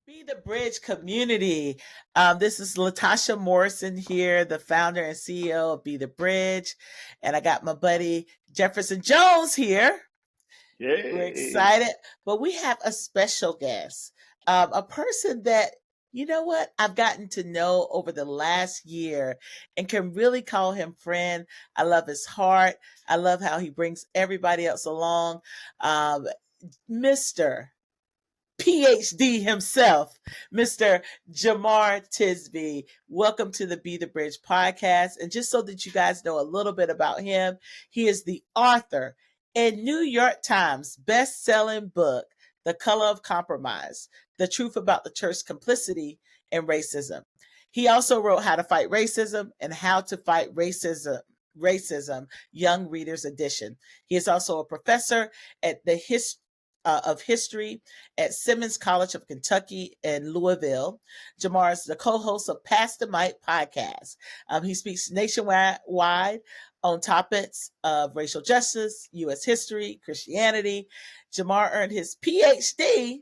Be the Bridge community. This is Latasha Morrison here, the founder and CEO of Be the Bridge. And I got my buddy Jefferson Jones here. We're Yay. excited, but we have a special guest, a person that, you know what, I've gotten to know over the last year and can really call him friend. I love his heart. I love how he brings everybody else along. Mr. PhD himself, Mr. Jemar Tisby. Welcome to the Be the Bridge podcast. And just so that you guys know a little bit about him, he is the author and New York Times best-selling book, The Color of Compromise, The Truth About the Church's Complicity and Racism. He also wrote How to Fight Racism and How to Fight Racism, Young Readers Edition. He is also a professor at the of history at Simmons College of Kentucky in Louisville. Jemar is the co-host of Pass the Mic podcast. He speaks nationwide on topics of racial justice, U.S. history, Christianity. Jemar earned his PhD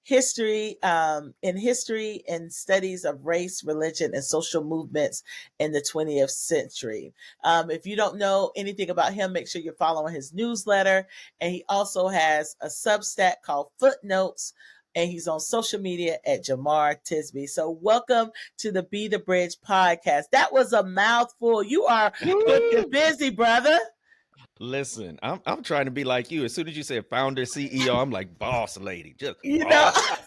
in history and studies of race, religion, and social movements in the 20th century. If you don't know anything about him, make sure you're following his newsletter. And he also has a Substack called Footnotes, and he's on social media at Jemar Tisby. So welcome to the Be the Bridge podcast. That was a mouthful. You are looking busy, brother. Listen, I'm trying to be like you. As soon as you said founder, CEO, I'm like boss lady. Just yes,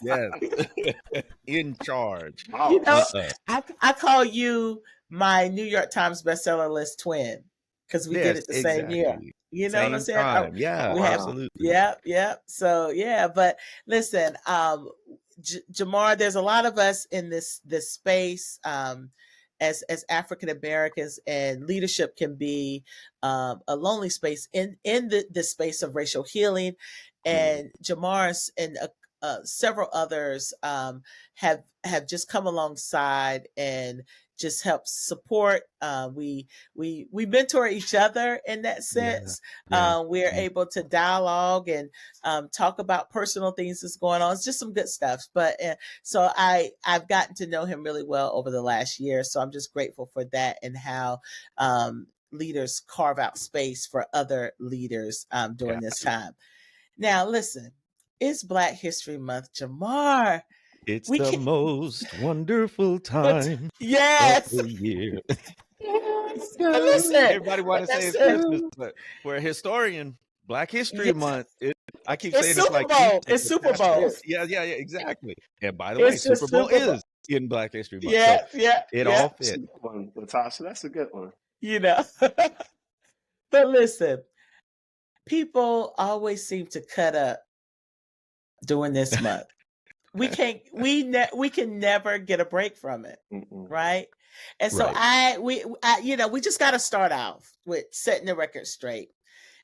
in charge. You know, I call you my New York Times bestseller list twin because we did it the same year. You know what I'm saying? Time. Yeah, absolutely. Yeah. So yeah, but listen, Jemar, there's a lot of us in this space. As African Americans, and leadership can be a lonely space in the space of racial healing. And Jemar and several others have just come alongside and just help support. We mentor each other in that sense. We're able to dialogue and talk about personal things that's going on. It's just some good stuff. But so I've gotten to know him really well over the last year. So I'm just grateful for that and how leaders carve out space for other leaders during this time. Now, listen, it's Black History Month, Jemar. It's the most wonderful time of the year. Listen, everybody want to say it's Christmas, but for a historian, Black History Month, I keep saying it's like it's Super Bowl. Yeah, exactly. And by the way, Super Bowl is in Black History Month. It all fits. Latasha, that's a good one. You know, but listen, people always seem to cut up during this month. We can never get a break from it. Right. And so we just got to start off with setting the record straight.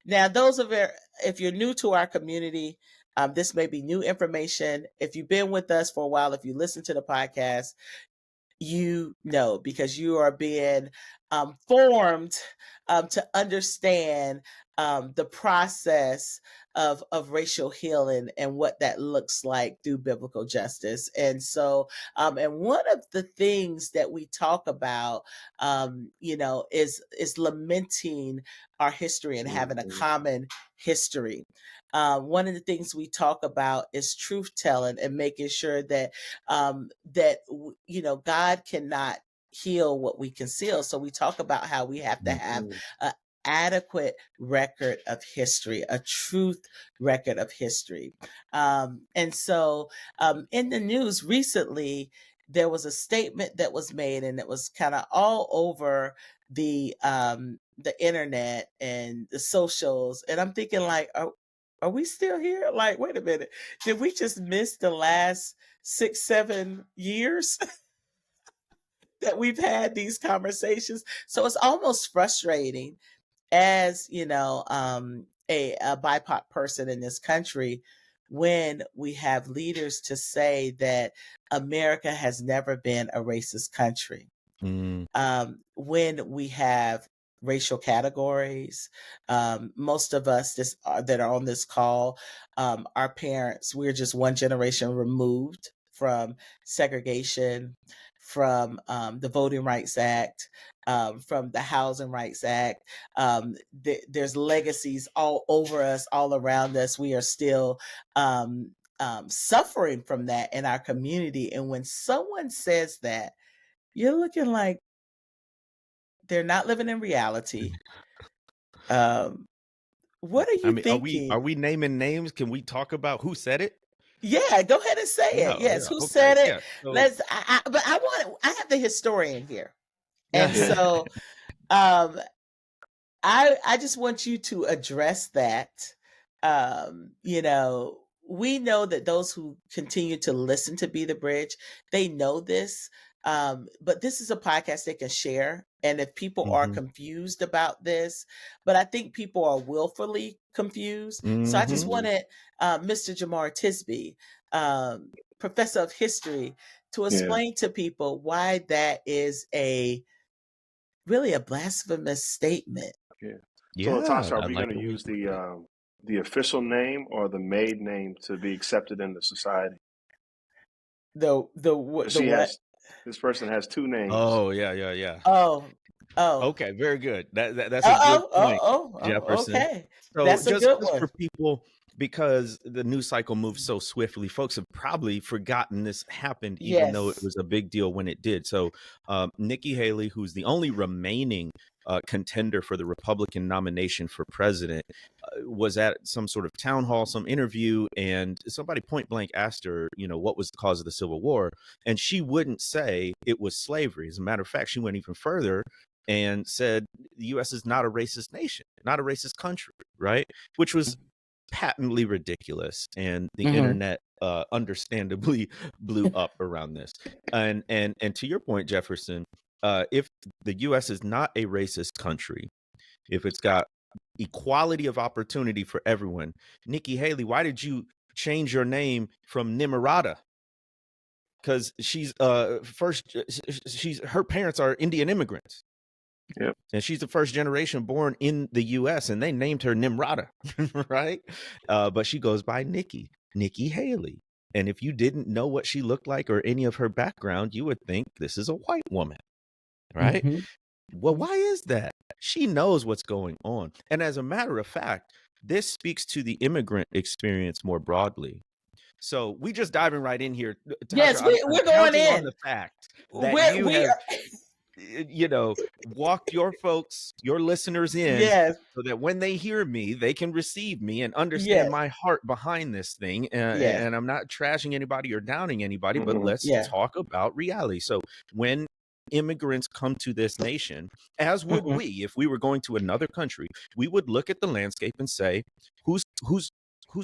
Now, if you're new to our community, this may be new information. If you've been with us for a while, if you listen to the podcast, you know, because you are being formed to understand the process of racial healing and what that looks like through biblical justice. And so, and one of the things that we talk about, is lamenting our history and having a common history. One of the things we talk about is truth telling and making sure that God cannot heal what we conceal. So we talk about how we have to have an adequate record of history, a truth record of history. And so in the news recently, there was a statement that was made, and it was kind of all over the internet and the socials. And I'm thinking, like, are we still here? Like, wait a minute. Did we just miss the last 6-7 years that we've had these conversations? So it's almost frustrating as, a BIPOC person in this country when we have leaders to say that America has never been a racist country. When we have racial categories. Most of us that are on this call, our parents, we're just one generation removed from segregation, from the Voting Rights Act, from the Housing Rights Act. There's legacies all over us, all around us. We are still suffering from that in our community. And when someone says that, you're looking like they're not living in reality. What are you thinking? Are we naming names? Can we talk about who said it? Yeah, go ahead and say it. Yes, who said it? Yeah, so, But I have the historian here. And so I just want you to address that. We know that those who continue to listen to Be the Bridge, they know this. But this is a podcast they can share. And if people are confused about this, but I think people are willfully confused. So I just wanted Mr. Jemar Tisby, professor of history, to explain to people why that is really a blasphemous statement. So Latasha, are we going to use the official name or the made name to be accepted into society? This person has two names. Oh, yeah. Oh. Okay, very good. That's a good point, Jefferson. Okay. So that's a good one. For people, because the news cycle moves so swiftly, folks have probably forgotten this happened, even though it was a big deal when it did. So Nikki Haley, who's the only remaining contender for the Republican nomination for president, was at some sort of town hall, some interview, and somebody point blank asked her, what was the cause of the Civil War? And she wouldn't say it was slavery. As a matter of fact, she went even further and said the U.S. is not a racist nation, not a racist country, right? Which was patently ridiculous. And the internet understandably blew up around this. And to your point, Jefferson, if the U.S. is not a racist country, if it's got equality of opportunity for everyone, Nikki Haley, why did you change your name from Nimarata? Because she's her parents are Indian immigrants. Yep. And she's the first generation born in the U.S. and they named her Nimrata, right? But she goes by Nikki Haley. And if you didn't know what she looked like or any of her background, you would think this is a white woman, right? Well, why is that? She knows what's going on. And as a matter of fact, this speaks to the immigrant experience more broadly. So we just diving right in here. Tasha, yes, we're going in on the fact that you have walked your folks, your listeners in, so that when they hear me, they can receive me and understand my heart behind this thing. And I'm not trashing anybody or downing anybody, but let's talk about reality. So when immigrants come to this nation, as would we, if we were going to another country, we would look at the landscape and say, who's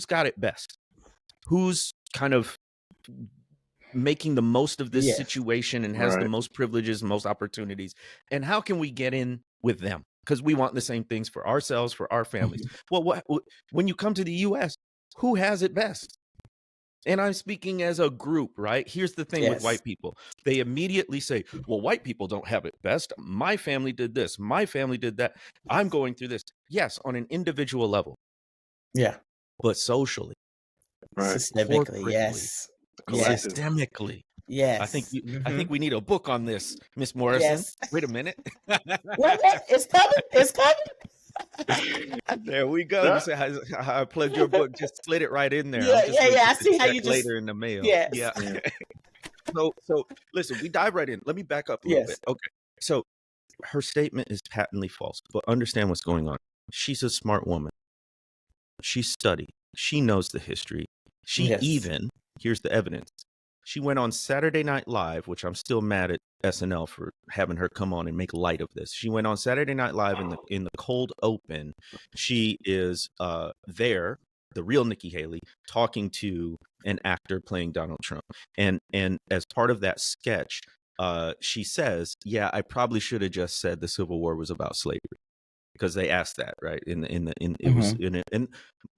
got it best? Who's kind of making the most of this situation and has the most privileges, most opportunities, and how can we get in with them? Because we want the same things for ourselves, for our families. Well, when you come to the U.S., who has it best? And I'm speaking as a group, right? Here's the thing with white people. They immediately say, well, white people don't have it best. My family did this. My family did that. I'm going through this. Yes, on an individual level. Yeah. But socially. Right. Systemically, Systemically. Yes. I think we need a book on this, Miss Morrison. Yes. Wait a minute. What? It's coming. It's coming. There we go. You see how I plugged your book, just slid it right in there. Yeah. I see how you just later in the mail. Yes. Yeah. So listen, we dive right in. Let me back up a little bit. Okay. So her statement is patently false, but understand what's going on. She's a smart woman. She studied. She knows the history. She even, here's the evidence. She went on Saturday Night Live, which I'm still mad at SNL for having her come on and make light of this. She went on Saturday Night Live in the cold open. She is there, the real Nikki Haley, talking to an actor playing Donald Trump. And as part of that sketch, she says, I probably should have just said the Civil War was about slavery. Because they asked that, right? And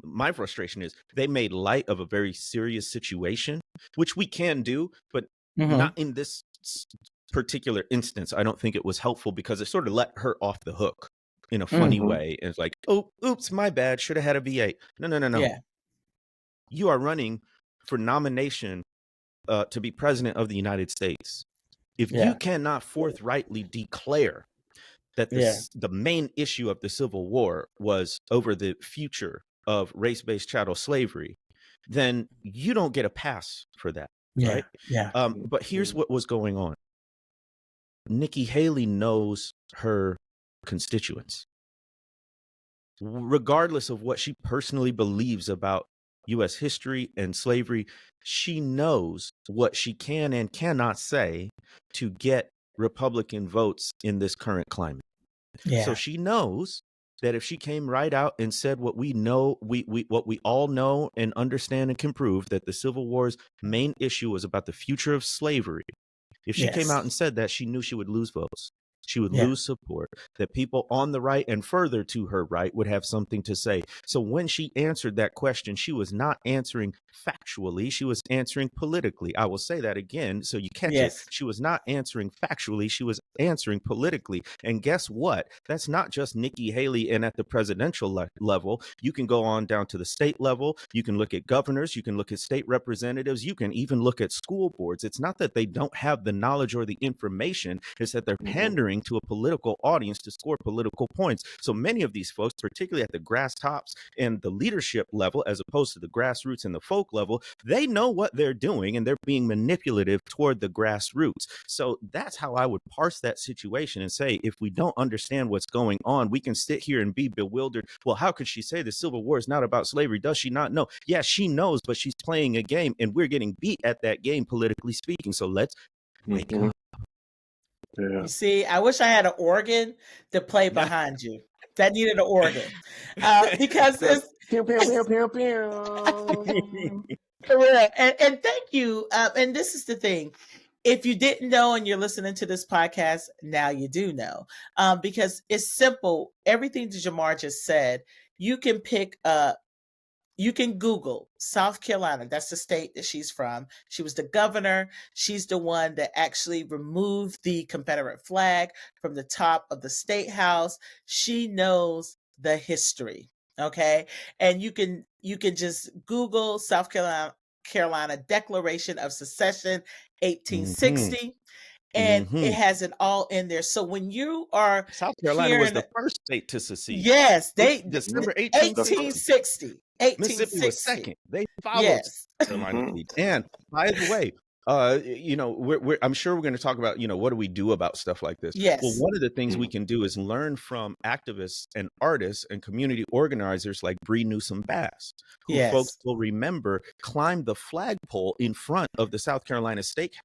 my frustration is they made light of a very serious situation, which we can do, but not in this particular instance. I don't think it was helpful because it sort of let her off the hook in a funny way. And it's like, oh, oops, my bad. Should have had a V8. No. Yeah. You are running for nomination to be president of the United States, if you cannot forthrightly declare that the main issue of the Civil War was over the future of race-based chattel slavery, then you don't get a pass for that, right? But here's what was going on. Nikki Haley knows her constituents. Regardless of what she personally believes about U.S. history and slavery, she knows what she can and cannot say to get Republican votes in this current climate. So she knows that if she came right out and said what we know, what we all know and understand and can prove, that the Civil War's main issue was about the future of slavery, if she came out and said that, she knew she would lose votes. She would lose support, that people on the right and further to her right would have something to say. So when she answered that question, she was not answering factually. She was answering politically. I will say that again so you catch it. She was not answering factually. She was answering politically. And guess what? That's not just Nikki Haley and at the presidential level. You can go on down to the state level. You can look at governors. You can look at state representatives. You can even look at school boards. It's not that they don't have the knowledge or the information. It's that they're pandering to a political audience to score political points. So many of these folks, particularly at the grass tops and the leadership level, as opposed to the grassroots and the folk level, they know what they're doing and they're being manipulative toward the grassroots. So that's how I would parse that situation and say, if we don't understand what's going on, we can sit here and be bewildered. Well, how could she say the Civil War is not about slavery? Does she not know? Yeah, she knows, but she's playing a game and we're getting beat at that game, politically speaking. So let's wake up. You see, I wish I had an organ to play behind you. That needed an organ because it's correct. And thank you. And this is the thing. If you didn't know and you're listening to this podcast, now you do know, because it's simple. Everything that Jemar just said, you can pick up. You can Google South Carolina. That's the state that she's from. She was the governor. She's the one that actually removed the Confederate flag from the top of the state house. She knows the history. Okay. And you can just Google South Carolina Declaration of Secession, 1860. And it has it all in there. So when you are South Carolina was the first state to secede. Yes, December 1860. Mississippi was second. They followed South Carolina. And by the way, I'm sure we're going to talk about, what do we do about stuff like this? Well, one of the things we can do is learn from activists and artists and community organizers like Bree Newsom Bass, who folks will remember climbed the flagpole in front of the South Carolina State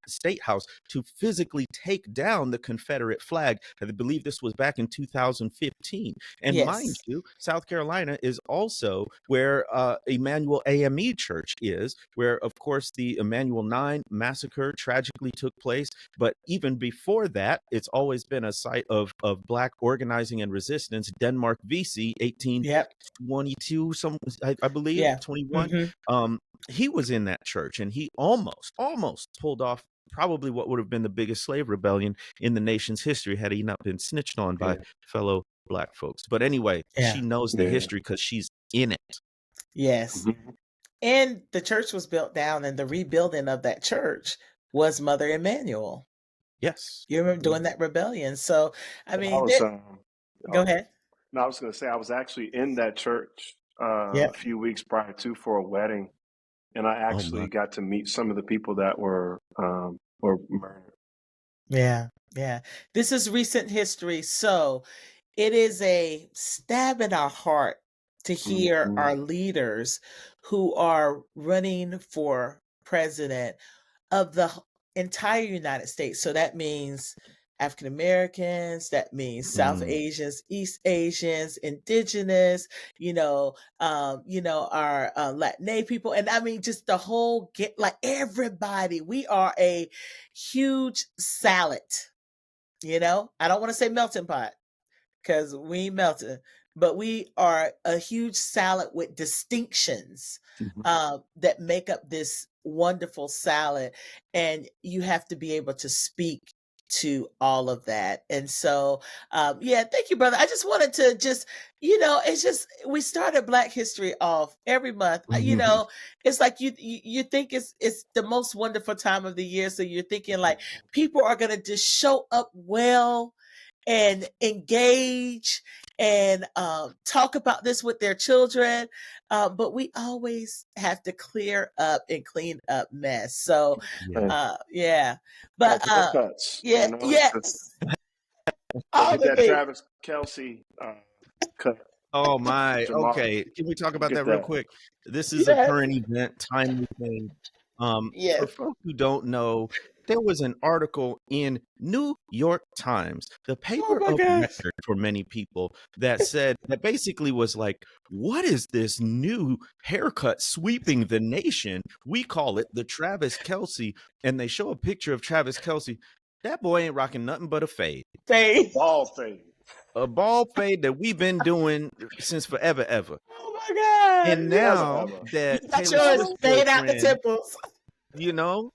House to physically take down the Confederate flag. I believe this was back in 2015. And mind you, South Carolina is also where Emmanuel AME Church is, where, of course, the Emmanuel 9 massacre tragically took place. But even before that, it's always been a site of Black organizing and resistance. Denmark VC 1822, I believe, 21. He was in that church, and he almost pulled off probably what would have been the biggest slave rebellion in the nation's history had he not been snitched on by fellow Black folks. But anyway, she knows the history because she's in it. Yes. And the church was built down, and the rebuilding of that church was Mother Emmanuel. Yes. You remember doing that rebellion. So, I mean, go ahead. No, I was going to say, I was actually in that church a few weeks prior for a wedding, and I actually got to meet some of the people that were murdered. Yeah. This is recent history. So it is a stab in our heart to hear our leaders who are running for president of the entire United States. So that means African Americans, that means South Asians, East Asians, Indigenous, our Latin people. And I mean, just the whole everybody. We are a huge salad, I don't want to say melting pot because we ain't melting. But we are a huge salad with distinctions that make up this wonderful salad. And you have to be able to speak to all of that. And so, yeah, thank you, brother. I just wanted to it's just, we started Black History off every month. It's like you think it's the most wonderful time of the year. So you're thinking like people are going to just show up well and engage and talk about this with their children. But we always have to clear up and clean up mess. So, yeah. But haircuts, yeah, all get the that things. Travis Kelce cut. Oh my. Jemar, Okay. Can we talk about get that real that. quick? This is a current event, timely thing. Yes. For folks who don't know, there was an article in New York Times, the paper of record for many people, that said that basically was like, what is this new haircut sweeping the nation? We call it the Travis Kelce. And they show a picture of Travis Kelce. That boy ain't rocking nothing but a fade. Bald fade. A bald fade that we've been doing since forever, ever. Oh my God. And now that Taylor Swift fade out the temples. Now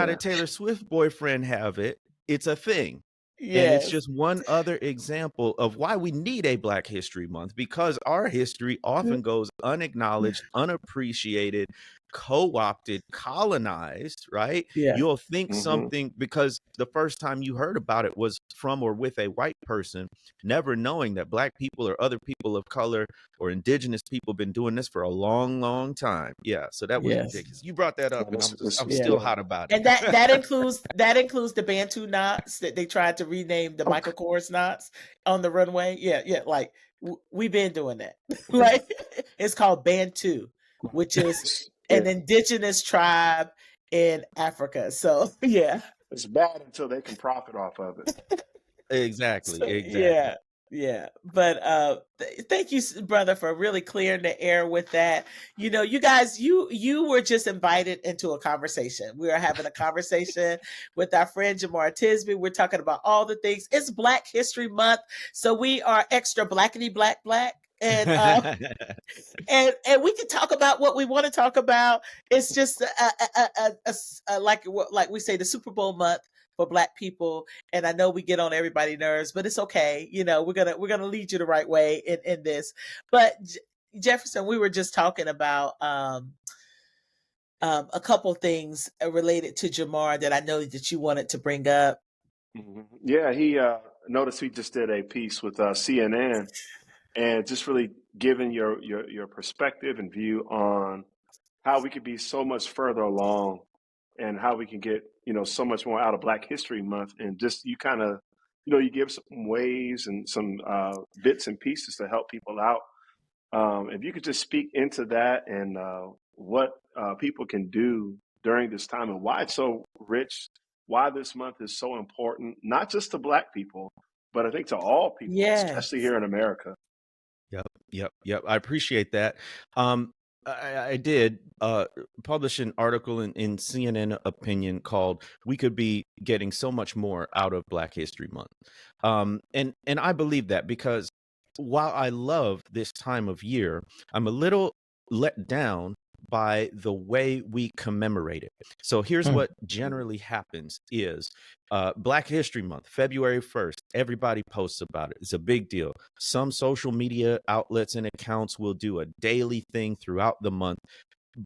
that Taylor Swift boyfriend have it, it's a thing. And it's just one other example of why we need a Black History Month, because our history often goes unacknowledged, unappreciated, co-opted, colonized, right? You'll think something because the first time you heard about it was from or with a white person, never knowing that Black people or other people of color or indigenous people been doing this for a long, long time. Yeah, so that was ridiculous. You brought that up, and I'm still hot about it. And that includes the Bantu knots that they tried to rename the Michael Kors knots on the runway. Yeah, like we've been doing that. Like it's called Bantu, which is an indigenous tribe in Africa. So yeah, it's bad until they can profit off of it. Exactly. Yeah. But thank you, brother, for really clearing the air with that. You guys, you were just invited into a conversation. We are having a conversation with our friend Jemar Tisby. We're talking about all the things. It's Black History Month, so we are extra blackity black. And and we can talk about what we want to talk about. It's just like we say, the Super Bowl month for Black people. And I know we get on everybody's nerves, but it's okay. We're gonna lead you the right way in this. But Jefferson, we were just talking about a couple things related to Jemar that I know that you wanted to bring up. Yeah, he noticed he just did a piece with CNN. And just really giving your perspective and view on how we could be so much further along and how we can get, so much more out of Black History Month. And just you kind of, you give some ways and some bits and pieces to help people out. If you could just speak into that and what people can do during this time and why it's so rich, why this month is so important, not just to Black people, but I think to all people, especially here in America. Yep. I appreciate that. I did publish an article in CNN Opinion called "We Could Be Getting So Much More Out of Black History Month," and I believe that because while I love this time of year, I'm a little let down by the way we commemorate it. So here's what generally happens is Black History Month, February 1st, everybody posts about it. It's a big deal. Some social media outlets and accounts will do a daily thing throughout the month.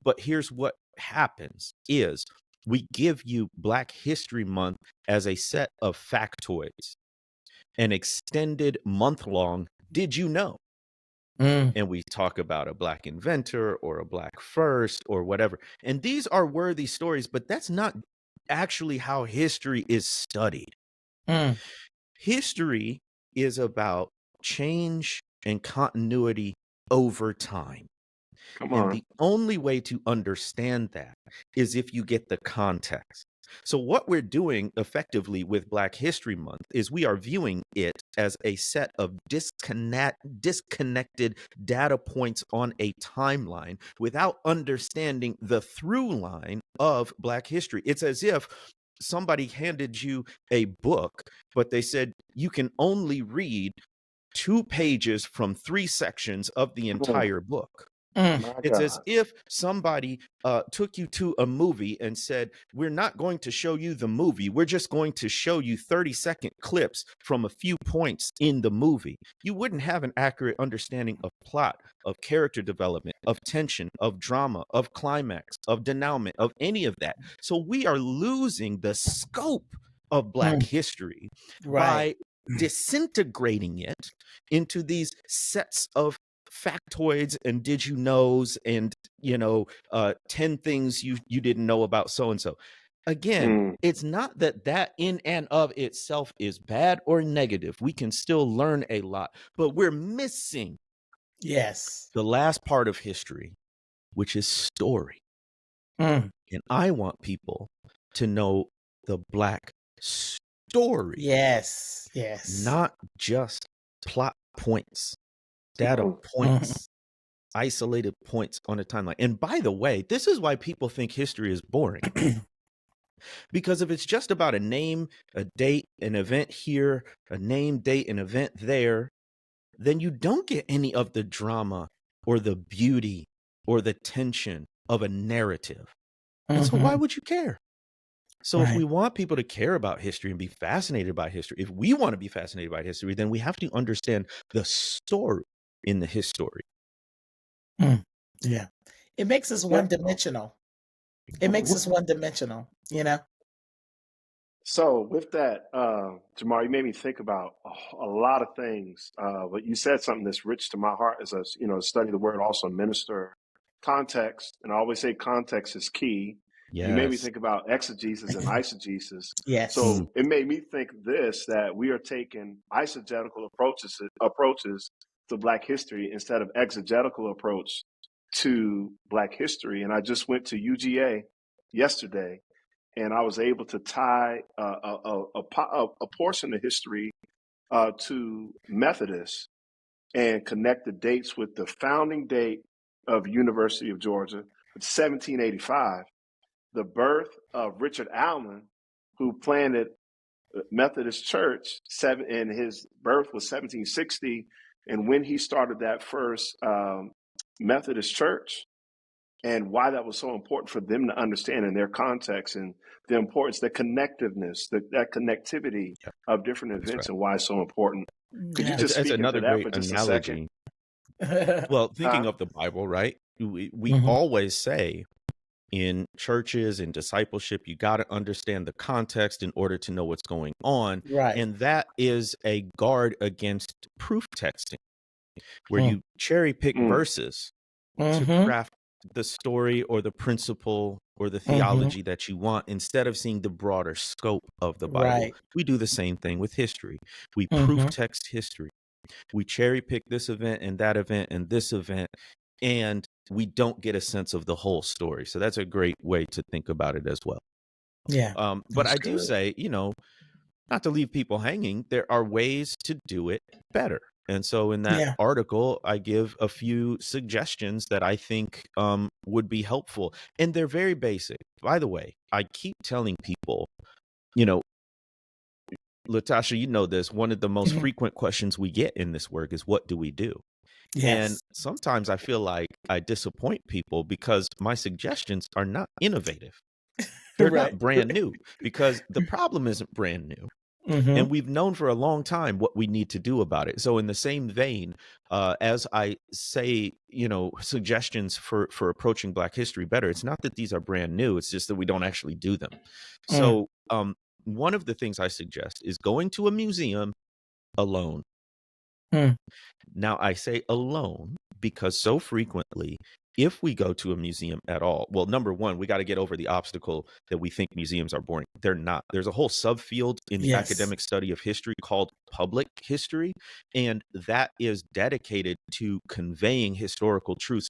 But here's what happens is we give you Black History Month as a set of factoids, an extended month-long did you know? And we talk about a Black inventor or a Black first or whatever. And these are worthy stories, but that's not actually how history is studied. History is about change and continuity over time. And the only way to understand that is if you get the context. So what we're doing effectively with Black History Month is we are viewing it as a set of disconnected data points on a timeline without understanding the through line of Black history. It's as if somebody handed you a book, but they said you can only read 2 pages from 3 sections of the entire book. My It's as God. if somebody took you to a movie and said, we're not going to show you the movie. We're just going to show you 30-second clips from a few points in the movie. You wouldn't have an accurate understanding of plot, of character development, of tension, of drama, of climax, of denouement, of any of that. So we are losing the scope of Black history Right. by disintegrating it into these sets of factoids and did you knows and 10 things you didn't know about so and so. Again, it's not that in and of itself is bad or negative. We can still learn a lot, but we're missing the last part of history, which is story. And I want people to know the Black story. Yes. Not just plot points, data points, isolated points on a timeline. And by the way, this is why people think history is boring. Because if it's just about a name, a date, an event here, a name, date, an event there, then you don't get any of the drama or the beauty or the tension of a narrative. And so why would you care? So if we want people to care about history and be fascinated by history, if we want to be fascinated by history, then we have to understand the story in the history. Yeah. It makes us one-dimensional. It makes us one-dimensional, So with that, Jemar, you made me think about a lot of things. But you said something that's rich to my heart as a study the word, also minister context. And I always say context is key. Yes. You made me think about exegesis and eisegesis. Yes. So it made me think that we are taking eisegetical approaches to Black history instead of exegetical approach to Black history. And I just went to UGA yesterday, and I was able to tie a portion of history to Methodist and connect the dates with the founding date of University of Georgia, 1785, the birth of Richard Allen, who planted Methodist Church, and his birth was 1760, and when he started that first Methodist Church, and why that was so important for them to understand in their context and the importance, the connectiveness, that connectivity of different events, and why it's so important. Could you just speak into that for just analogy. a second? Well, thinking of the Bible, right? We always say in churches and discipleship, you got to understand the context in order to know what's going on. Right. And that is a guard against proof texting, where you cherry pick verses to craft the story or the principle or the theology that you want, instead of seeing the broader scope of the Bible. Right. We do the same thing with history. We proof text history. We cherry pick this event and that event and this event, and we don't get a sense of the whole story. So that's a great way to think about it as well. Yeah. But I do say, not to leave people hanging, there are ways to do it better. And so in that article, I give a few suggestions that I think would be helpful. And they're very basic. By the way, I keep telling people, Latasha, you know this, one of the most frequent questions we get in this work is, what do we do? Yes. And sometimes I feel like I disappoint people because my suggestions are not innovative. They're not brand new, because the problem isn't brand new. And we've known for a long time what we need to do about it. So in the same vein, as I say, suggestions for approaching Black history better, it's not that these are brand new. It's just that we don't actually do them. So one of the things I suggest is going to a museum alone. Now, I say alone because so frequently, if we go to a museum at all, well, number one, we got to get over the obstacle that we think museums are boring. They're not. There's a whole subfield in the academic study of history called public history, and that is dedicated to conveying historical truths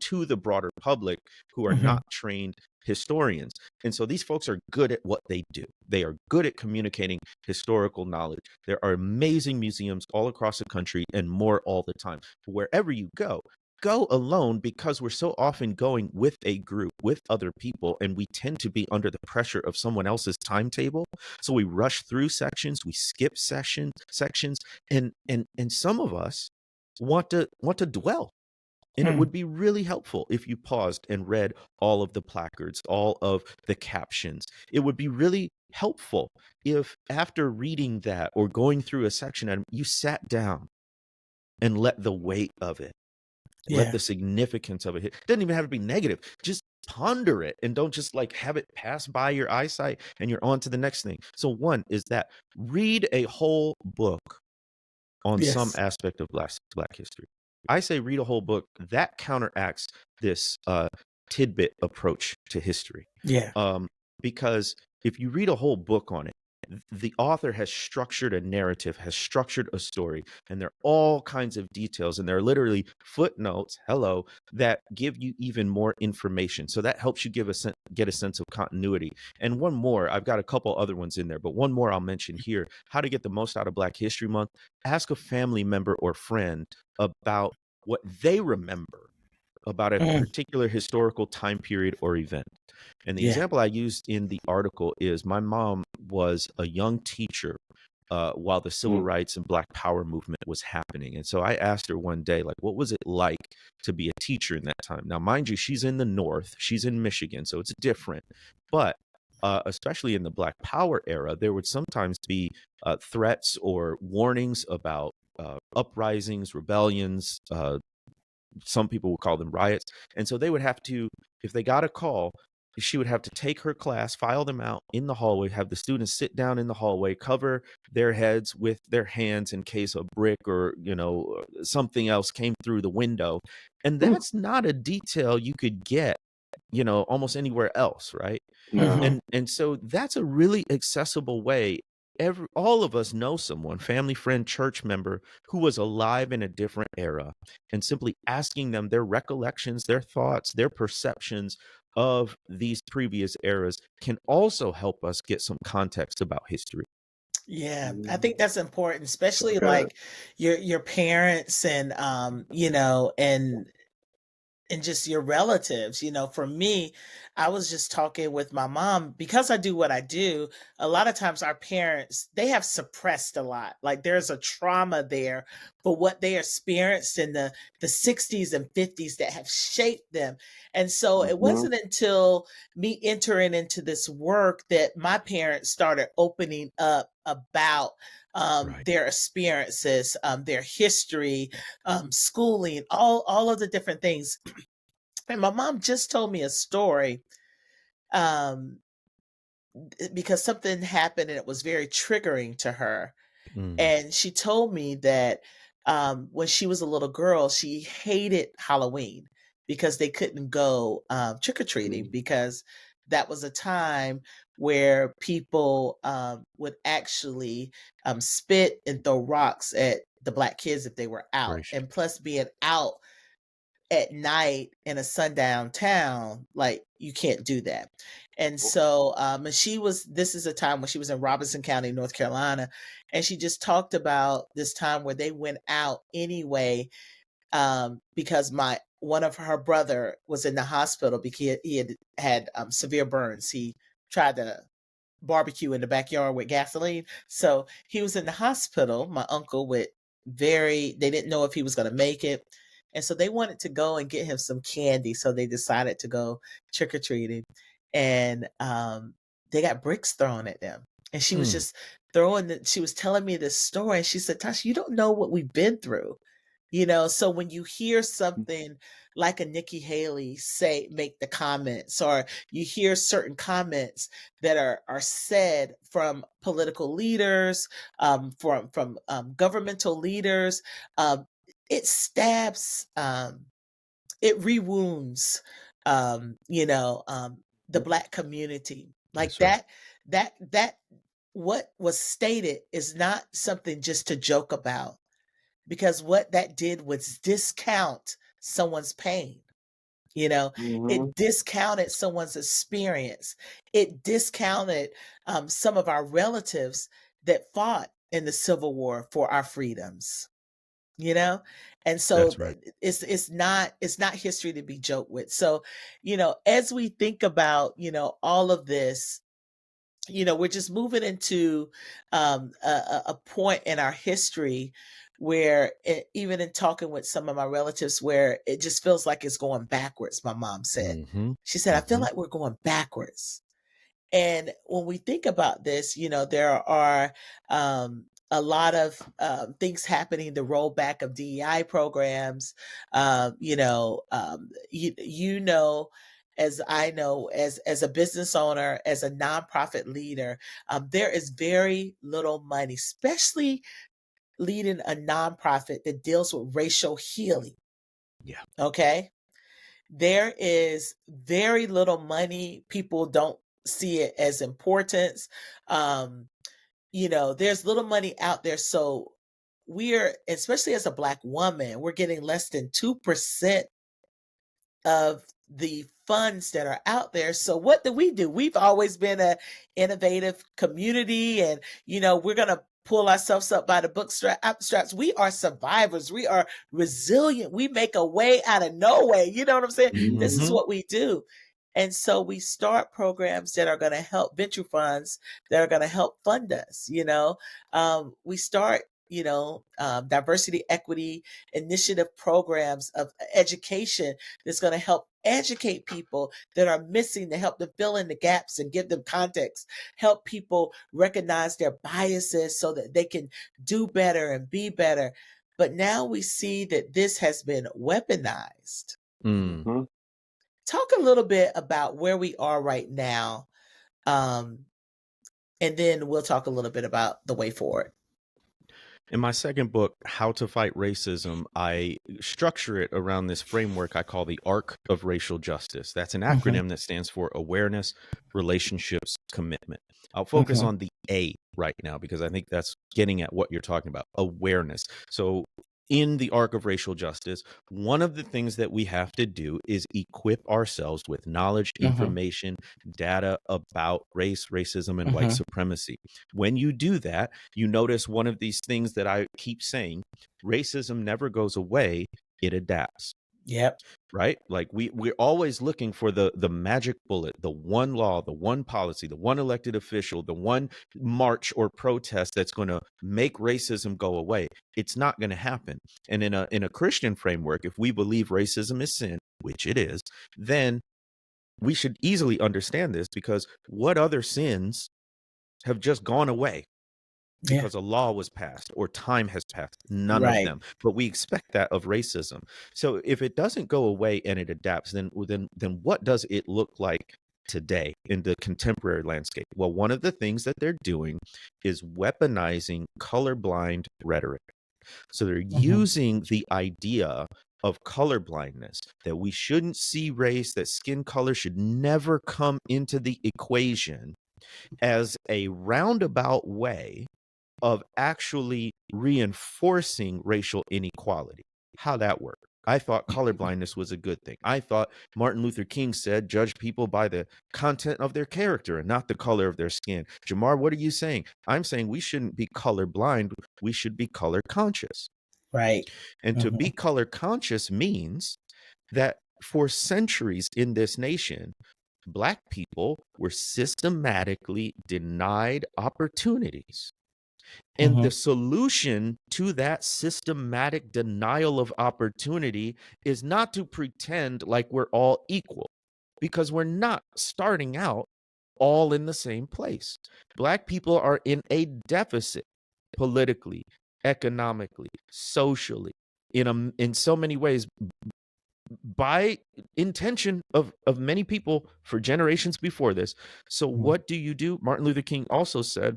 to the broader public who are not trained historians. And so these folks are good at what they do. They are good at communicating historical knowledge. There are amazing museums all across the country and more all the time. Wherever you go alone, because we're so often going with a group, with other people, and we tend to be under the pressure of someone else's timetable. So we rush through sections, we skip sections, and some of us want to dwell. And it would be really helpful if you paused and read all of the placards, all of the captions. It would be really helpful if after reading that or going through a section, you sat down and let the weight of it, let the significance of it hit. It doesn't even have to be negative. Just ponder it and don't just like have it pass by your eyesight and you're on to the next thing. So one is that read a whole book on some aspect of Black history. I say read a whole book. That counteracts this tidbit approach to history. Because if you read a whole book on it, the author has structured a narrative, has structured a story, and there are all kinds of details, and there are literally footnotes, that give you even more information. So that helps you get a sense of continuity. And one more, I've got a couple other ones in there, but one more I'll mention here: how to get the most out of Black History Month. Ask a family member or friend about what they remember about a particular historical time period or event. And the example I used in the article is my mom was a young teacher while the civil rights and Black Power movement was happening. And so I asked her one day, like, what was it like to be a teacher in that time? Now, mind you, she's in the North, she's in Michigan, so it's different. But especially in the Black Power era, there would sometimes be threats or warnings about uprisings, rebellions, some people would call them riots. And so they would have to, if they got a call, she would have to take her class, file them out in the hallway, have the students sit down in the hallway, cover their heads with their hands in case a brick or, something else came through the window. And that's not a detail you could get, almost anywhere else, right? And so that's a really accessible way. All of us know someone, family, friend, church member, who was alive in a different era, and simply asking them their recollections, their thoughts, their perceptions of these previous eras can also help us get some context about history. Yeah, I think that's important, especially like your parents and and just your relatives. For me, I was just talking with my mom because I do what I do. A lot of times our parents, they have suppressed a lot. Like there's a trauma there for what they experienced in the 60s and 50s that have shaped them. And so it wasn't until me entering into this work that my parents started opening up about their experiences, their history, schooling, all of the different things. And my mom just told me a story because something happened and it was very triggering to her. And she told me that when she was a little girl, she hated Halloween because they couldn't go trick-or-treating because that was a time where people would actually spit and throw rocks at the Black kids if they were out. And plus being out at night in a sundown town, like you can't do that. And so this is a time when she was in Robinson County, North Carolina, and she just talked about this time where they went out anyway because one of her brother was in the hospital because he had severe burns. He tried to barbecue in the backyard with gasoline, so he was in the hospital. My uncle they didn't know if he was going to make it. And so they wanted to go and get him some candy. So they decided to go trick-or-treating. And they got bricks thrown at them. And she was just she was telling me this story. And she said, Tasha, you don't know what we've been through. So when you hear something like a Nikki Haley make the comments, or you hear certain comments that are said from political leaders, from governmental leaders, it stabs, it rewounds, the Black community. Like that what was stated is not something just to joke about, because what that did was discount someone's pain. It discounted someone's experience. It discounted some of our relatives that fought in the Civil War for our freedoms. And so it's not history to be joked with. So as we think about all of this, we're just moving into a point in our history where even in talking with some of my relatives, where it just feels like it's going backwards. My mom said, she said, I feel like we're going backwards. And when we think about this, there are a lot of things happening, the rollback of DEI programs, as I know, as a business owner, as a nonprofit leader, there is very little money, especially leading a nonprofit that deals with racial healing. Yeah. Okay. There is very little money. People don't see it as importance. There's little money out there. So we're, especially as a Black woman, we're getting less than 2% of the funds that are out there. So what do? We've always been an innovative community, and we're going to pull ourselves up by the bootstraps. We are survivors. We are resilient. We make a way out of no way. You know what I'm saying? This is what we do. And so we start programs that are going to help, venture funds that are going to help fund us. We start diversity, equity, initiative programs of education that's going to help educate people that are missing, to help them fill in the gaps and give them context, help people recognize their biases so that they can do better and be better. But now we see that this has been weaponized. Talk a little bit about where we are right now, and then we'll talk a little bit about the way forward. In my second book, How to Fight Racism, I structure it around this framework I call the Arc of Racial Justice. That's an acronym that stands for Awareness, Relationships, Commitment. I'll focus on the A right now because I think that's getting at what you're talking about, awareness. So in the Arc of Racial Justice, one of the things that we have to do is equip ourselves with knowledge, information, data about race, racism, and white supremacy. When you do that, you notice one of these things that I keep saying: racism never goes away, it adapts. Yep. Right? Like we're always looking for the magic bullet, the one law, the one policy, the one elected official, the one march or protest that's going to make racism go away. It's not going to happen. And in a Christian framework, if we believe racism is sin, which it is, then we should easily understand this, because what other sins have just gone away because a law was passed or time has passed? None of them. But we expect that of racism. So if it doesn't go away and it adapts, then what does it look like today in the contemporary landscape? Well, one of the things that they're doing is weaponizing colorblind rhetoric. So they're using the idea of colorblindness, that we shouldn't see race, that skin color should never come into the equation, as a roundabout way of actually reinforcing racial inequality. How that worked? I thought colorblindness was a good thing. I thought Martin Luther King said, judge people by the content of their character and not the color of their skin. Jemar, what are you saying? I'm saying we shouldn't be colorblind. We should be color conscious. Right. And to be color conscious means that for centuries in this nation, Black people were systematically denied opportunities. And the solution to that systematic denial of opportunity is not to pretend like we're all equal, because we're not starting out all in the same place. Black people are in a deficit politically, economically, socially, in so many ways, by intention of many people for generations before this. So what do? Martin Luther King also said,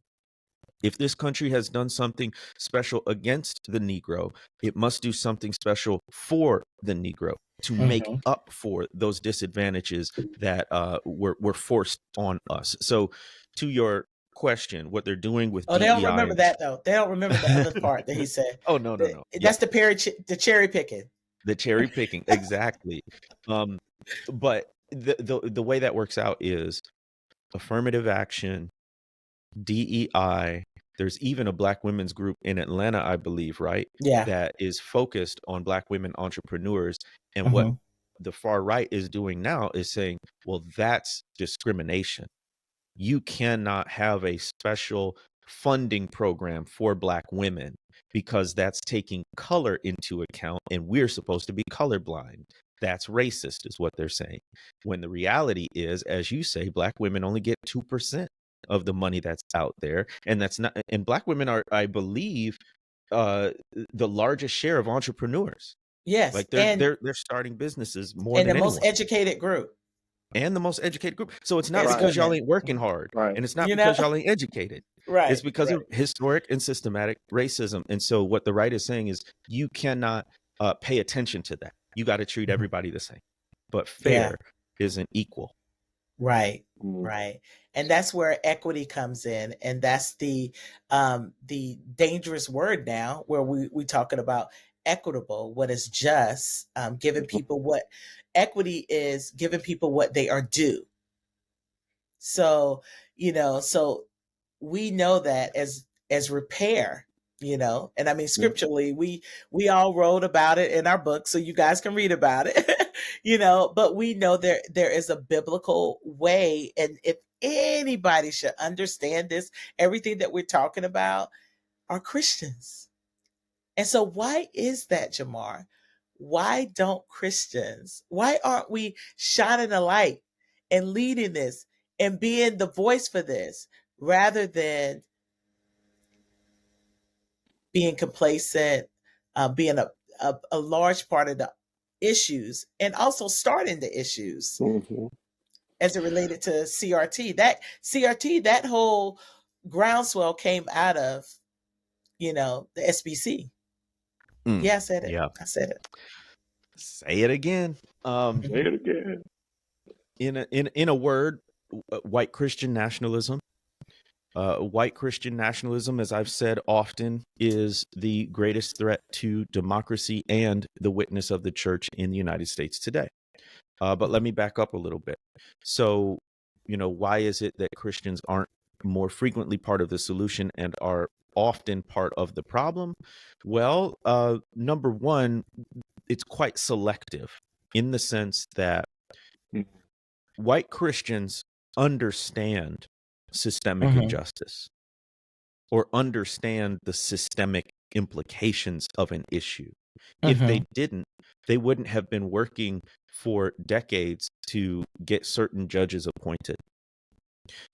if this country has done something special against the Negro, it must do something special for the Negro to make up for those disadvantages that were forced on us. So to your question, what they're doing with DEI. They don't remember that, though. They don't remember the other part that he said. Oh, no. That's the cherry picking. The cherry picking, exactly. But the way that works out is affirmative action, DEI. There's even a Black women's group in Atlanta, I believe, right? Yeah. That is focused on Black women entrepreneurs. And what the far right is doing now is saying, well, that's discrimination. You cannot have a special funding program for Black women because that's taking color into account, and we're supposed to be colorblind. That's racist, is what they're saying. When the reality is, as you say, Black women only get 2% of the money that's out there, and that's not. And Black women are, I believe, the largest share of entrepreneurs. Yes, like they're starting businesses more than the most anyone, educated group. and the most educated group. So it's not It's because y'all women. ain't working hard, Right. and it's not You know? because y'all ain't educated. Right. It's because of historic and systematic racism. And so what the right is saying is you cannot pay attention to that. You got to treat everybody the same. But fair isn't equal. Right. Right. And that's where equity comes in. And that's the dangerous word now, where we talking about equitable, what is just, giving people what equity is, giving people what they are due. So, so we know that as repair, and I mean, scripturally, we all wrote about it in our book, so you guys can read about it, but we know there is a biblical way. And if anybody should understand this, everything that we're talking about are Christians. And so why is that, Jemar? Why don't Christians, why aren't we shining a light and leading this and being the voice for this, rather than being complacent, being a large part of the issues, and also starting the issues as it related to CRT? That whole groundswell came out of, the SBC. Yeah, I said it. Yeah. I said it. Say it again. Say it again. In a word, white Christian nationalism. White Christian nationalism, as I've said often, is the greatest threat to democracy and the witness of the church in the United States today. But let me back up a little bit. So, why is it that Christians aren't more frequently part of the solution and are often part of the problem? Well, number one, it's quite selective in the sense that white Christians understand systemic injustice, or understand the systemic implications of an issue. If they didn't, they wouldn't have been working for decades to get certain judges appointed.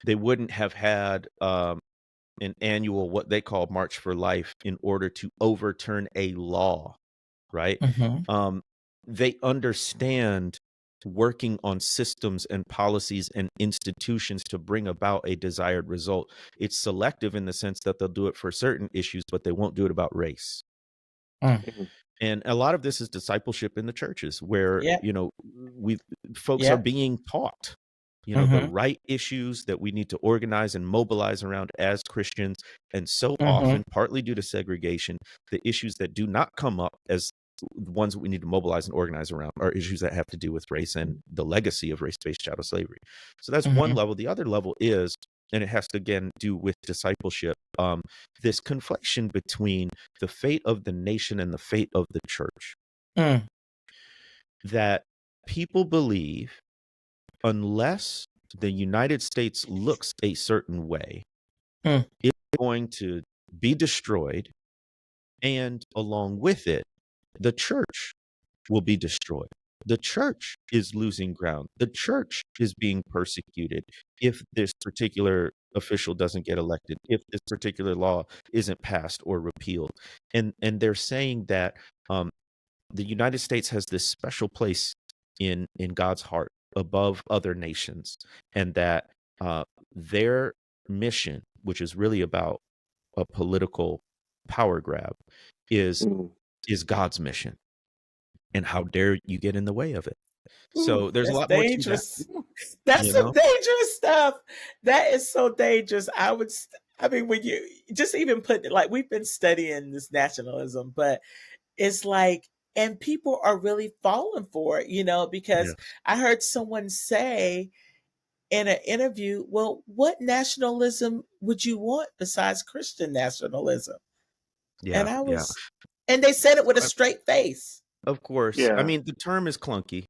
They wouldn't have had an annual, what they call March for Life, in order to overturn a law, right? They understand working on systems and policies and institutions to bring about a desired result. It's selective in the sense that they'll do it for certain issues, but they won't do it about race. And a lot of this is discipleship in the churches, where folks are being taught the right issues that we need to organize and mobilize around as Christians. And so often, partly due to segregation, the issues that do not come up as ones that we need to mobilize and organize around are issues that have to do with race and the legacy of race-based chattel slavery. So that's one level. The other level is, and it has to again do with discipleship, this conflation between the fate of the nation and the fate of the church. That people believe unless the United States looks a certain way, it's going to be destroyed, and along with it, the church will be destroyed. The church is losing ground. The church is being persecuted if this particular official doesn't get elected, if this particular law isn't passed or repealed. And they're saying that the United States has this special place in God's heart above other nations, and that their mission, which is really about a political power grab, is God's mission. And how dare you get in the way of it? So there's a lot dangerous. more to that. That's some dangerous stuff. That is so dangerous. I mean, when you just even put, like, we've been studying this nationalism, but it's like, and people are really falling for it, because I heard someone say in an interview, well, what nationalism would you want besides Christian nationalism? And and they said it with a straight face. Of course. I mean, the term is clunky,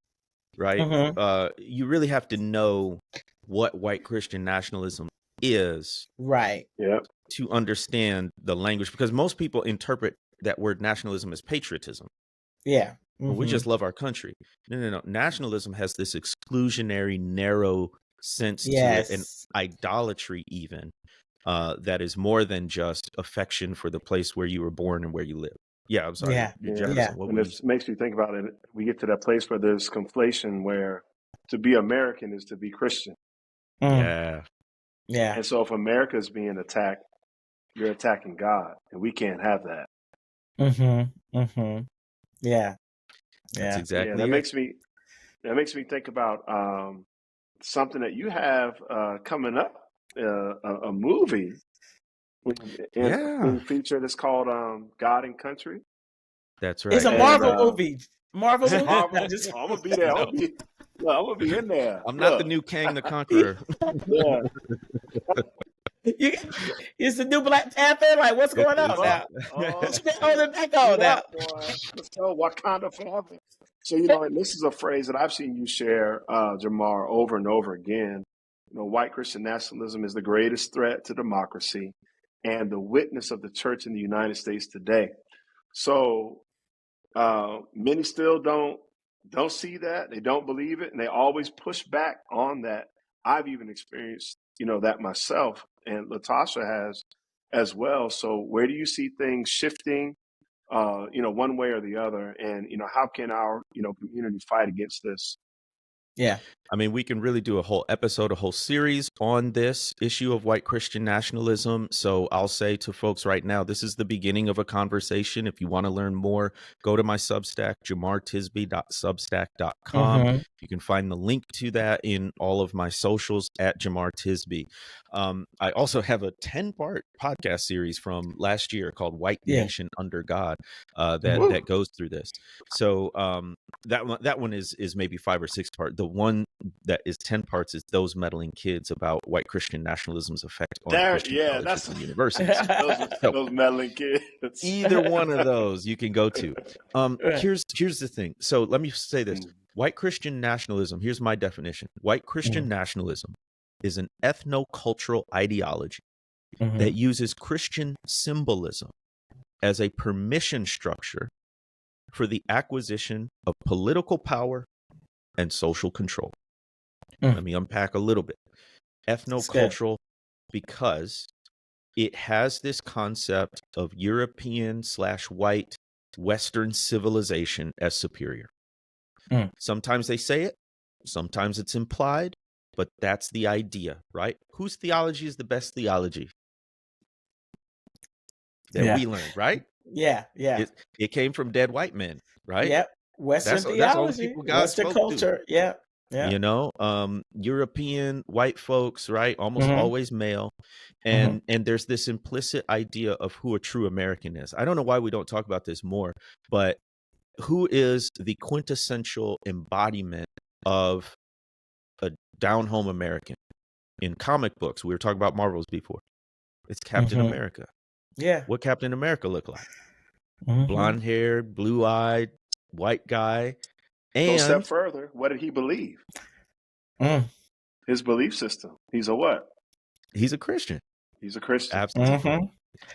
right? You really have to know what white Christian nationalism is. Right. Yep. to understand the language, because most people interpret that word nationalism as patriotism. Yeah. Well, we just love our country. No. Nationalism has this exclusionary, narrow sense to it, and idolatry even, that is more than just affection for the place where you were born and where you live. Yeah, I'm sorry. Jefferson, and it makes me think about it. We get to that place where there's conflation where to be American is to be Christian. Yeah. And so if America is being attacked, you're attacking God, and we can't have that. Yeah. That's exactly that makes me think about something that you have coming up, a movie being featured. It's called God and Country. That's right. It's a Marvel movie. Marvel movie. I'm gonna be there. I'm gonna be in there. I'm not the new Kang the Conqueror. Yeah. It's the new Black Panther. Like, what's going on now? Holding back on now. So Wakanda forever. So and this is a phrase that I've seen you share, Jemar, over and over again. White Christian nationalism is the greatest threat to democracy and the witness of the church in the United States today. So many still don't see that. They don't believe it, and they always push back on that. I've even experienced, that myself, and Latasha has as well. So where do you see things shifting, one way or the other? And, how can our, community fight against this? Yeah. I mean, we can really do a whole episode, a whole series on this issue of white Christian nationalism. So I'll say to folks right now, this is the beginning of a conversation. If you want to learn more, go to my Substack, jemartisby.substack.com. You can find the link to that in all of my socials at Jemar Tisby. I also have a 10-part podcast series from last year called White Nation Under God that goes through this. So that one is maybe 5 or 6 part. The one that is 10 parts is Those Meddling Kids, about white Christian nationalism's effect on Christian colleges and universities. those meddling kids. Either one of those you can go to. Here's the thing. So let me say this. White Christian nationalism, here's my definition. White Christian nationalism is an ethno-cultural ideology that uses Christian symbolism as a permission structure for the acquisition of political power and social control. Let me unpack a little bit. Ethno-cultural, because it has this concept of European/white Western civilization as superior. Sometimes they say it, sometimes it's implied, but that's the idea, right? Whose theology is the best theology that we learned, right? Yeah. It came from dead white men, right? Yep. Western theology, Western culture. Yeah. European white folks, right? Almost always male. And there's this implicit idea of who a true American is. I don't know why we don't talk about this more, but who is the quintessential embodiment of a down-home American? In comic books, we were talking about Marvels before. It's Captain America. Yeah. What Captain America look like? Blonde-haired, blue-eyed, white guy. And go a step further, what did he believe? His belief system. He's a what? He's a Christian. He's a Christian. Absolutely.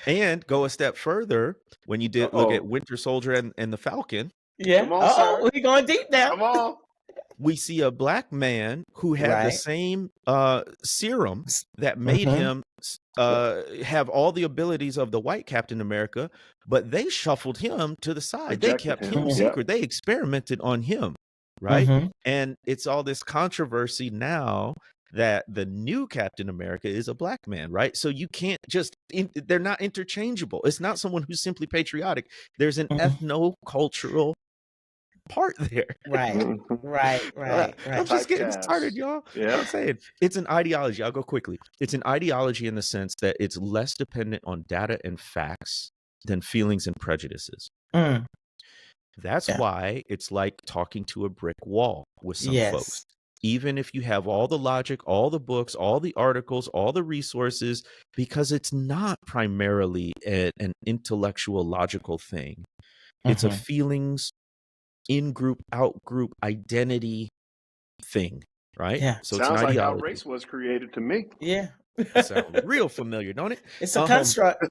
And go a step further, when you did look at Winter Soldier and the Falcon. Yeah. We're going deep now. Come on. We see a black man who had the same serum that made him have all the abilities of the white Captain America, but they shuffled him to the side. They kept him secret. They experimented on him, right? And it's all this controversy now that the new Captain America is a black man, right? So you can't just, they're not interchangeable. It's not someone who's simply patriotic. There's an ethno-cultural part there. Right. I'm just getting started, y'all. Yeah. I'm saying it's an ideology. I'll go quickly. It's an ideology in the sense that it's less dependent on data and facts than feelings and prejudices. That's why it's like talking to a brick wall with some folks. Even if you have all the logic, all the books, all the articles, all the resources, because it's not primarily an intellectual, logical thing. It's a feelings, in-group, out-group identity thing, right? Yeah. So sounds like how race was created to me. Yeah. That sounds real familiar, don't it? It's a construct.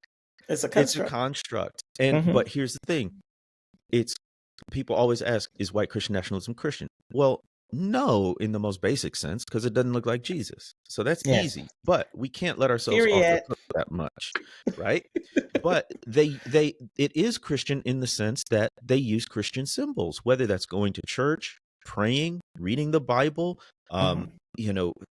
It's a construct. It's a construct. And but here's the thing. It's people always ask, is white Christian nationalism Christian? Well, no, in the most basic sense, because it doesn't look like Jesus. So that's easy. But we can't let ourselves off the hook that much, right? But it is Christian in the sense that they use Christian symbols, whether that's going to church, praying, reading the Bible,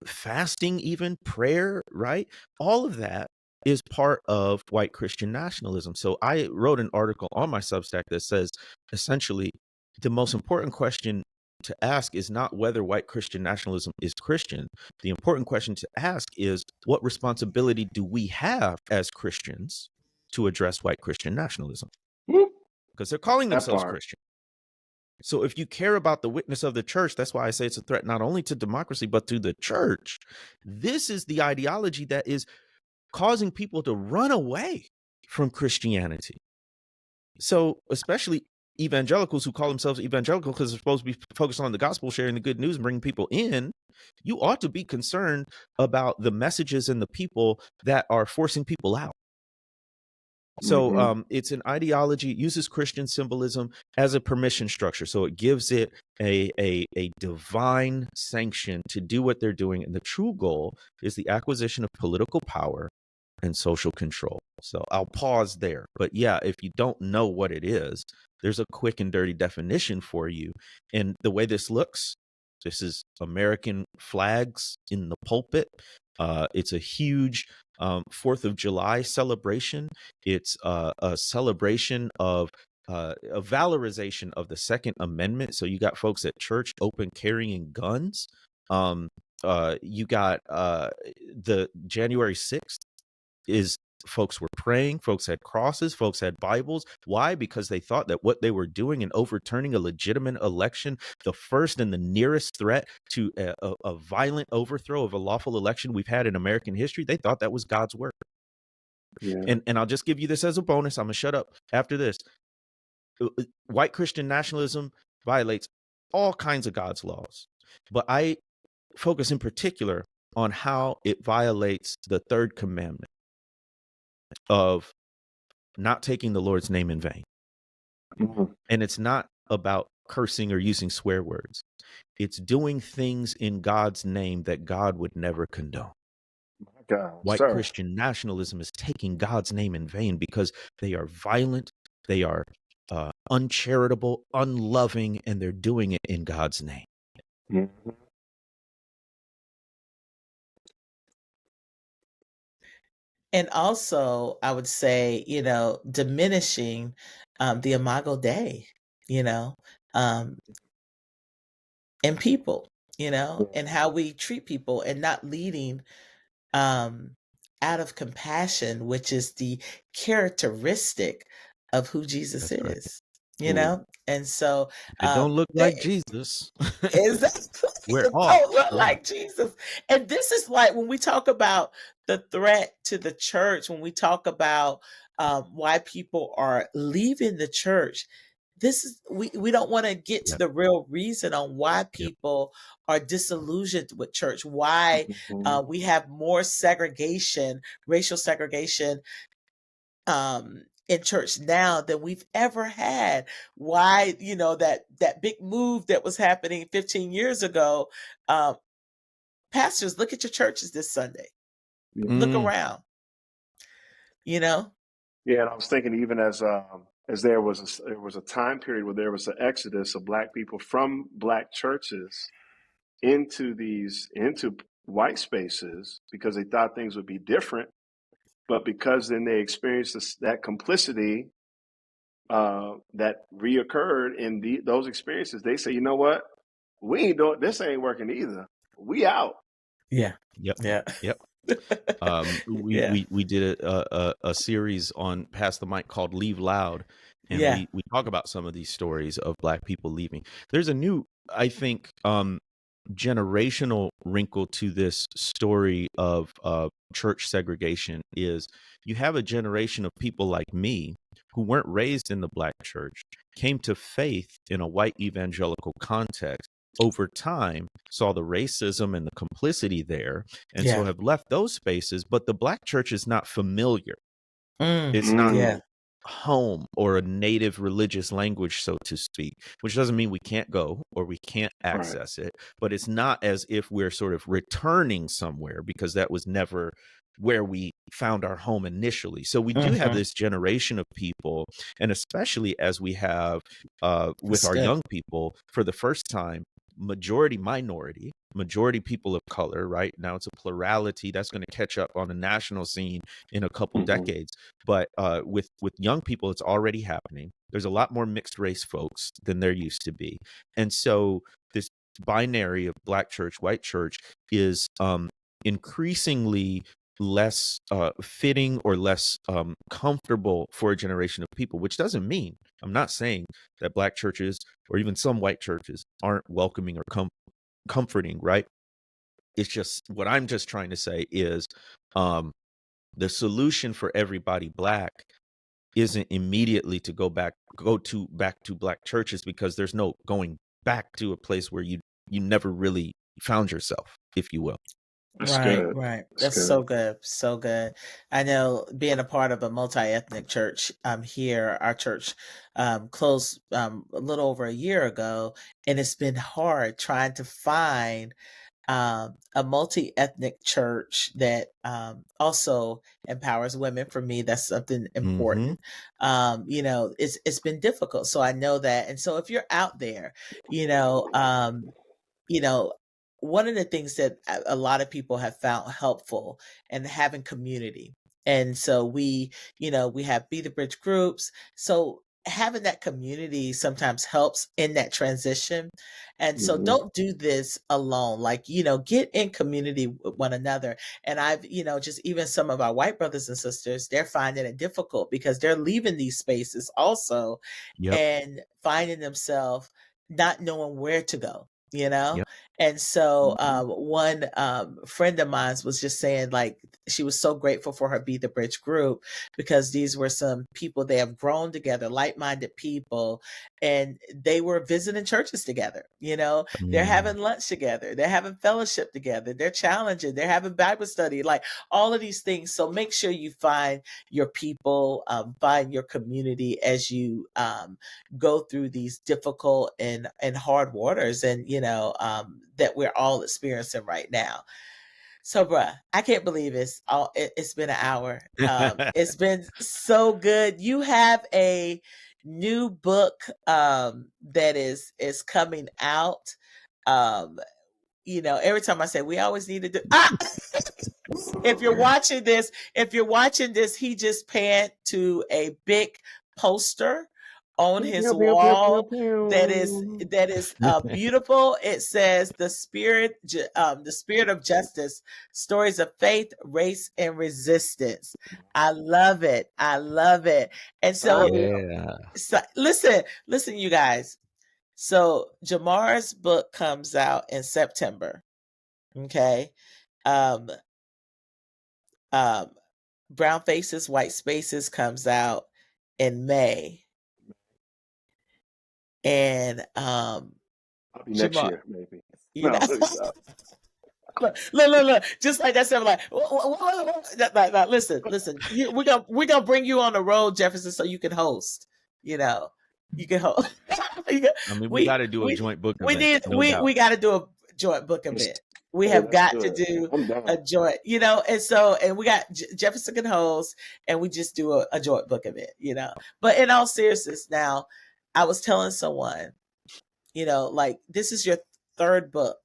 fasting, even prayer, right? All of that is part of white Christian nationalism. So I wrote an article on my Substack that says, essentially, the most important question to ask is not whether white Christian nationalism is Christian. The important question to ask is, what responsibility do we have as Christians to address white Christian nationalism? Because they're calling themselves Christian. So if you care about the witness of the church, that's why I say it's a threat not only to democracy, but to the church. This is the ideology that is causing people to run away from Christianity. So especially evangelicals who call themselves evangelical because they're supposed to be focused on the gospel, sharing the good news, and bringing people in, you ought to be concerned about the messages and the people that are forcing people out. So it's an ideology, it uses Christian symbolism as a permission structure. So it gives it a divine sanction to do what they're doing. And the true goal is the acquisition of political power and social control. So I'll pause there. But yeah, if you don't know what it is, there's a quick and dirty definition for you. And the way this looks, this is American flags in the pulpit. It's a huge 4th of July celebration. It's a celebration of a valorization of the Second Amendment. So you got folks at church open carrying guns. You got the January 6th is folks were praying, folks had crosses, folks had Bibles. Why? Because they thought that what they were doing in overturning a legitimate election, the first and the nearest threat to a violent overthrow of a lawful election we've had in American history, they thought that was God's work. Yeah. And I'll just give you this as a bonus. I'm going to shut up after this. White Christian nationalism violates all kinds of God's laws. But I focus in particular on how it violates the third commandment of not taking the Lord's name in vain. And it's not about cursing or using swear words. It's doing things in God's name that God would never condone. White Christian nationalism is taking God's name in vain because they are violent, they are uncharitable, unloving, and they're doing it in God's name. And also, I would say, diminishing the imago Dei, and people, and how we treat people, and not leading out of compassion, which is the characteristic of who Jesus is, and so they don't look like Jesus. Exactly. They don't look like Jesus. And this is like when we talk about the threat to the church, when we talk about why people are leaving the church, this is we don't want to get to the real reason on why people are disillusioned with church, why we have more segregation, racial segregation in church now than we've ever had. Why, that big move that was happening 15 years ago, pastors, look at your churches this Sunday. Look around, Yeah, and I was thinking even as there was a time period where there was an exodus of Black people from Black churches into white spaces because they thought things would be different. But because then they experienced that complicity that reoccurred in those experiences, they say, you know what? We ain't doing this. Ain't working either. We out. Yeah. Yep. We did a series on Pass the Mic called Leave Loud, and we talk about some of these stories of Black people leaving. There's a new, I think, generational wrinkle to this story of church segregation is you have a generation of people like me who weren't raised in the Black church, came to faith in a white evangelical context, over time saw the racism and the complicity there, and so have left those spaces. But the Black church is not familiar. It's not home or a native religious language, so to speak, which doesn't mean we can't go or we can't access it, but it's not as if we're sort of returning somewhere, because that was never where we found our home initially. So we do have this generation of people, and especially as we have with our young people, for the first time, majority people of color. Right now it's a plurality that's going to catch up on the national scene in a couple decades, but with young people it's already happening. There's a lot more mixed race folks than there used to be, and so this binary of Black church, white church is increasingly less fitting or less comfortable for a generation of people, which doesn't mean, I'm not saying that Black churches or even some white churches aren't welcoming or comforting, right? It's just, what I'm just trying to say is the solution for everybody Black isn't immediately to go back to Black churches, because there's no going back to a place where you never really found yourself, if you will. Right. That's so good. So good. I know, being a part of a multi-ethnic church here, our church closed a little over a year ago, and it's been hard trying to find a multi-ethnic church that also empowers women. For me, that's something important. It's been difficult. So I know that. And so if you're out there, one of the things that a lot of people have found helpful and having community. And so we have Be the Bridge groups. So having that community sometimes helps in that transition. And so don't do this alone. Like, get in community with one another. And I've, just even some of our white brothers and sisters, they're finding it difficult because they're leaving these spaces also and finding themselves not knowing where to go. And so one friend of mine was just saying, like, she was so grateful for her Be the Bridge group, because these were some people, they have grown together, like-minded people, and they were visiting churches together. They're having lunch together, they're having fellowship together, they're challenging, they're having Bible study, like all of these things. So make sure you find your people, find your community as you go through these difficult and hard waters, and that we're all experiencing right now. So, bruh, I can't believe it's been an hour. It's been so good. You have a new book that is coming out. Every time I say, we always need to do. If you're watching this, he just panned to a big poster on his wall that is beautiful. It says the spirit of justice, stories of faith, race, and resistance. I love it. And so, listen, you guys. So Jemar's book comes out in September. Okay. Brown Faces, White Spaces comes out in May. And I'll be next year, maybe. Look, just like that. I'm like, listen. We're gonna bring you on the road, Jefferson, so you can host. You can host. We got to do a joint book event. We got to do a joint book event. We have got to do a joint, and we got Jefferson can host, and we just do a joint book event, But in all seriousness, now, I was telling someone, like, this is your fourth book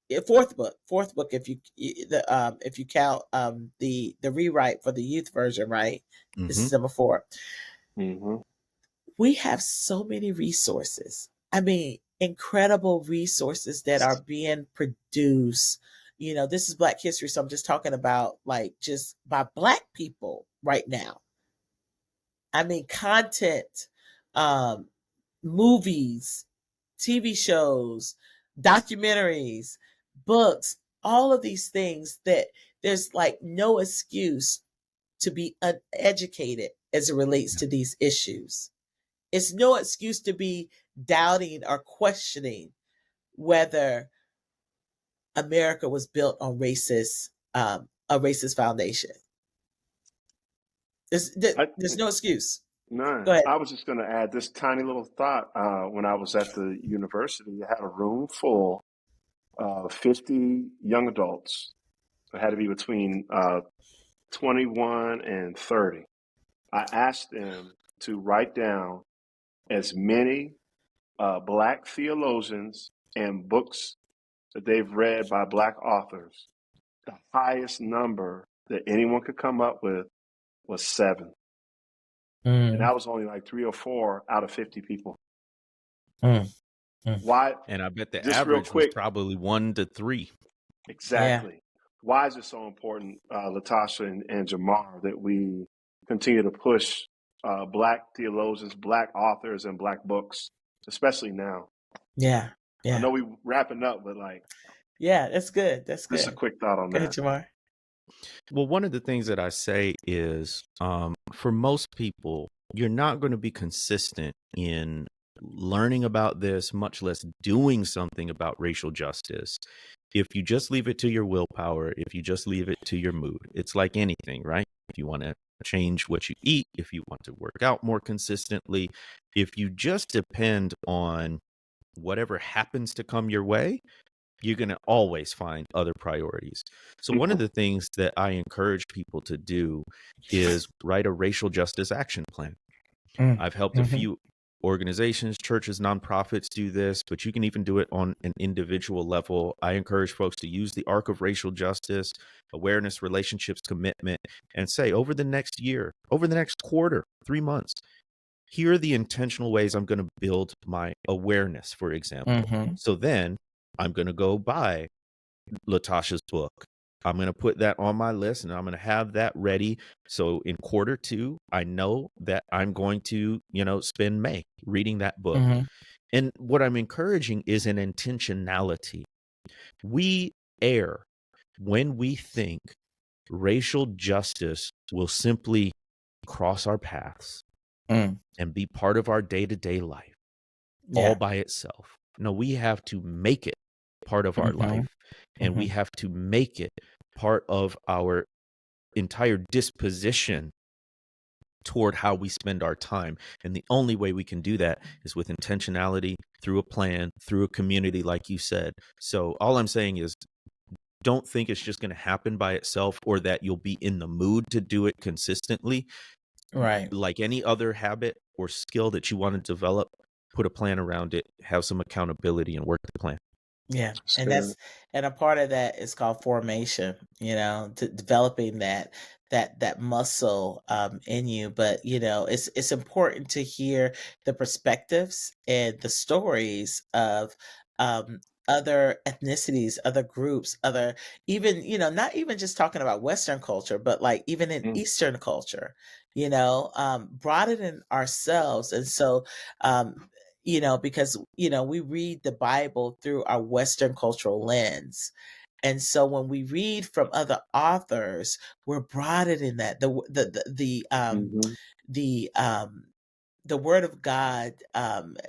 if you count the rewrite for the youth version, right? This is number 4. We have so many resources. I mean, incredible resources that are being produced. This is Black history, so I'm just talking about, like, just by Black people right now. I mean, content, movies, TV shows, documentaries, books, all of these things that there's like no excuse to be uneducated as it relates to these issues. It's no excuse to be doubting or questioning whether America was built on a racist foundation. There's no excuse. None. Go ahead. I was just going to add this tiny little thought. When I was at the university, I had a room full of 50 young adults. It had to be between 21 and 30. I asked them to write down as many Black theologians and books that they've read by Black authors. The highest number that anyone could come up with was 7. And that was only like 3 or 4 out of 50 people. Why? And I bet the just average real quick, was probably 1 to 3. Exactly. Yeah. Why is it so important, Latasha and Jemar, that we continue to push Black theologians, Black authors, and Black books, especially now? Yeah. I know we're wrapping up, but yeah, that's good. That's good. Just a quick thought on Go that. ahead, Jemar. Well, one of the things that I say is, for most people, you're not going to be consistent in learning about this, much less doing something about racial justice, if you just leave it to your willpower, if you just leave it to your mood. It's like anything, right? If you want to change what you eat, if you want to work out more consistently, if you just depend on whatever happens to come your way, you're going to always find other priorities. So one of the things that I encourage people to do is write a racial justice action plan. I've helped a few organizations, churches, nonprofits do this, but you can even do it on an individual level. I encourage folks to use the arc of racial justice, awareness, relationships, commitment, and say, over the next year, over the next quarter, 3 months, here are the intentional ways I'm going to build my awareness, for example. So then I'm going to go buy Latasha's book. I'm going to put that on my list and I'm going to have that ready. So in quarter 2, I know that I'm going to, spend May reading that book. And what I'm encouraging is an intentionality. We err when we think racial justice will simply cross our paths and be part of our day-to-day life all by itself. No, we have to make it part of our life, and we have to make it part of our entire disposition toward how we spend our time. And the only way we can do that is with intentionality, through a plan, through a community, like you said. So all I'm saying is, don't think it's just going to happen by itself, or that you'll be in the mood to do it consistently. Right. Like any other habit or skill that you want to develop, put a plan around it, have some accountability, and work the plan. Yeah. And a part of that is called formation, to developing that muscle in you. But it's important to hear the perspectives and the stories of other ethnicities, other groups, other, even, not even just talking about Western culture, but like even in Eastern culture, brought it in ourselves. And so because we read the Bible through our Western cultural lens. And so when we read from other authors, we're broadened in that the Word of God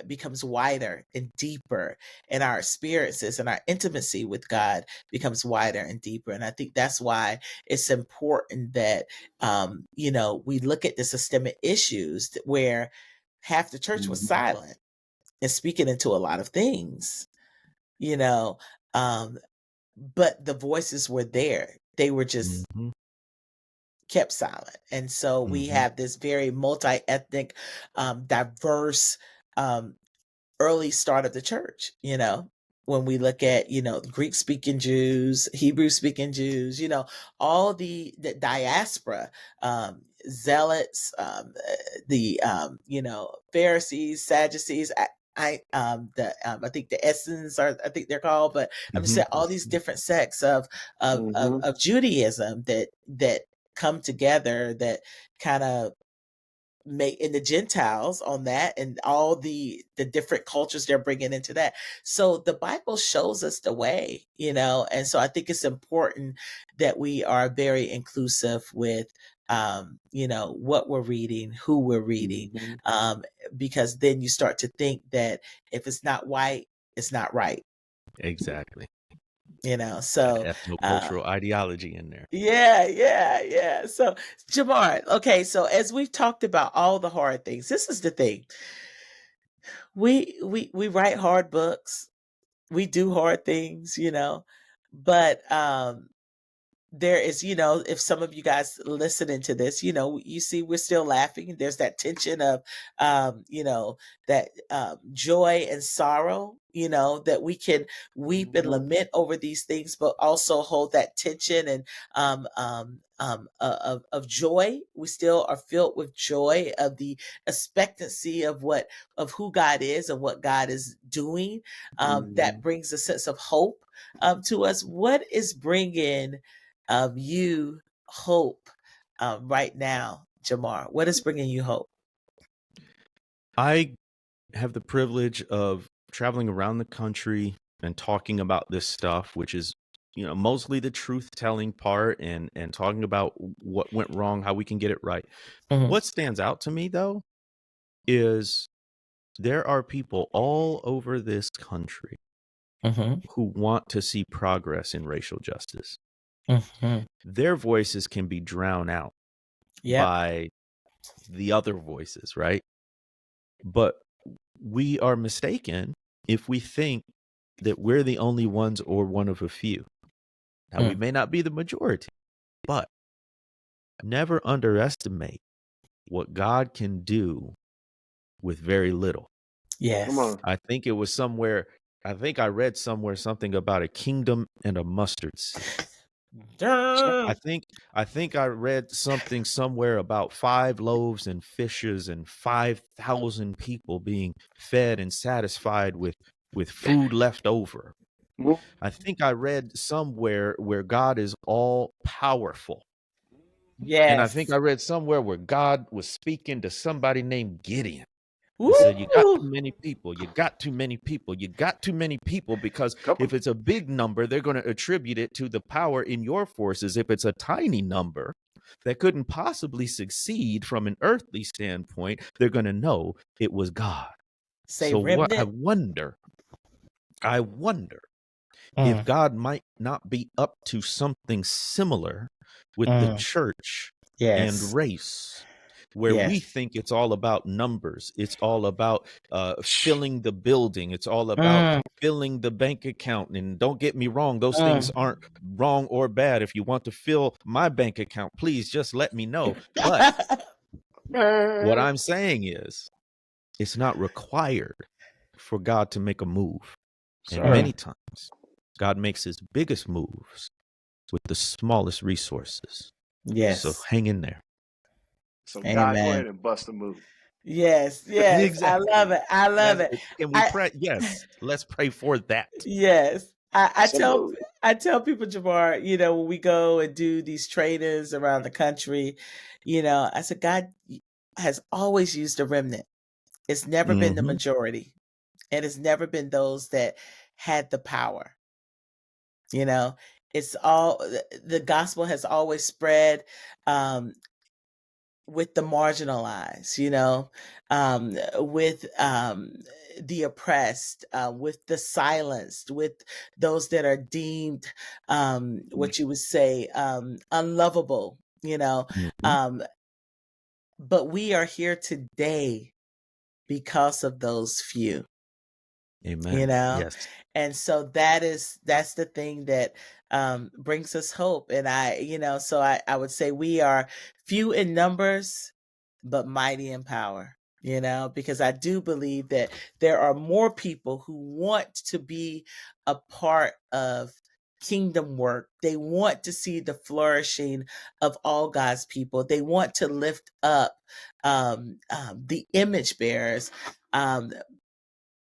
becomes wider and deeper, and our experiences and our intimacy with God becomes wider and deeper. And I think that's why it's important that we look at the systemic issues where half the church was silent and speaking into a lot of things, but the voices were there. They were just kept silent. And so we have this very multi-ethnic, diverse early start of the church, when we look at, Greek-speaking Jews, Hebrew-speaking Jews, all the diaspora, zealots, the Pharisees, Sadducees. I think the Essenes I think they're called, but I'm just saying all these different sects of Judaism that come together, that kind of make, in the Gentiles on that, and all the different cultures they're bringing into that. So the Bible shows us the way, and so I think it's important that we are very inclusive with what we're reading, who we're reading, because then you start to think that if it's not white, it's not right. Exactly. So ethnocultural ideology in there. Yeah. So Jemar, okay, so as we've talked about all the hard things, this is the thing. We write hard books. We do hard things, but there is, if some of you guys listening to this, you see we're still laughing. There's that tension of, that joy and sorrow, that we can weep and lament over these things, but also hold that tension and of joy. We still are filled with joy of the expectancy of who God is and what God is doing. That brings a sense of hope to us. What is bringing you hope right now, Jemar? What is bringing you hope? I have the privilege of traveling around the country and talking about this stuff, which is, mostly the truth telling part and talking about what went wrong, how we can get it right. Mm-hmm. What stands out to me, though, is there are people all over this country who want to see progress in racial justice. Their voices can be drowned out by the other voices, right? But we are mistaken if we think that we're the only ones or one of a few. Now, we may not be the majority, but never underestimate what God can do with very little. Yes. Come on. I think I read somewhere something about a kingdom and a mustard seed. I think I read something somewhere about 5 loaves and fishes and 5,000 people being fed and satisfied with food left over. I think I read somewhere where God is all powerful. Yes. And I think I read somewhere where God was speaking to somebody named Gideon. He said, you got too many people. You got too many people. You got too many people, because if it's a big number, they're going to attribute it to the power in your forces. If it's a tiny number that couldn't possibly succeed from an earthly standpoint, they're going to know it was God. What I wonder if God might not be up to something similar with the church and race, where we think it's all about numbers. It's all about filling the building. It's all about filling the bank account. And don't get me wrong, those things aren't wrong or bad. If you want to fill my bank account, please just let me know. But what I'm saying is, it's not required for God to make a move. And many times, God makes his biggest moves with the smallest resources. Yes. So hang in there. So God, go ahead and bust a move. Yes. Exactly. I love it. Can we pray? Yes. Let's pray for that. Yes. I tell people, Jemar, when we go and do these trainings around the country, I said, God has always used a remnant. It's never been the majority. And it's never been those that had the power. It's all, the gospel has always spread with the marginalized, with the oppressed, with the silenced, with those that are deemed what you would say unlovable, but we are here today because of those few. Amen. Yes. And so that's the thing that brings us hope. And so I would say we are few in numbers, but mighty in power, because I do believe that there are more people who want to be a part of kingdom work. They want to see the flourishing of all God's people. They want to lift up the image bearers.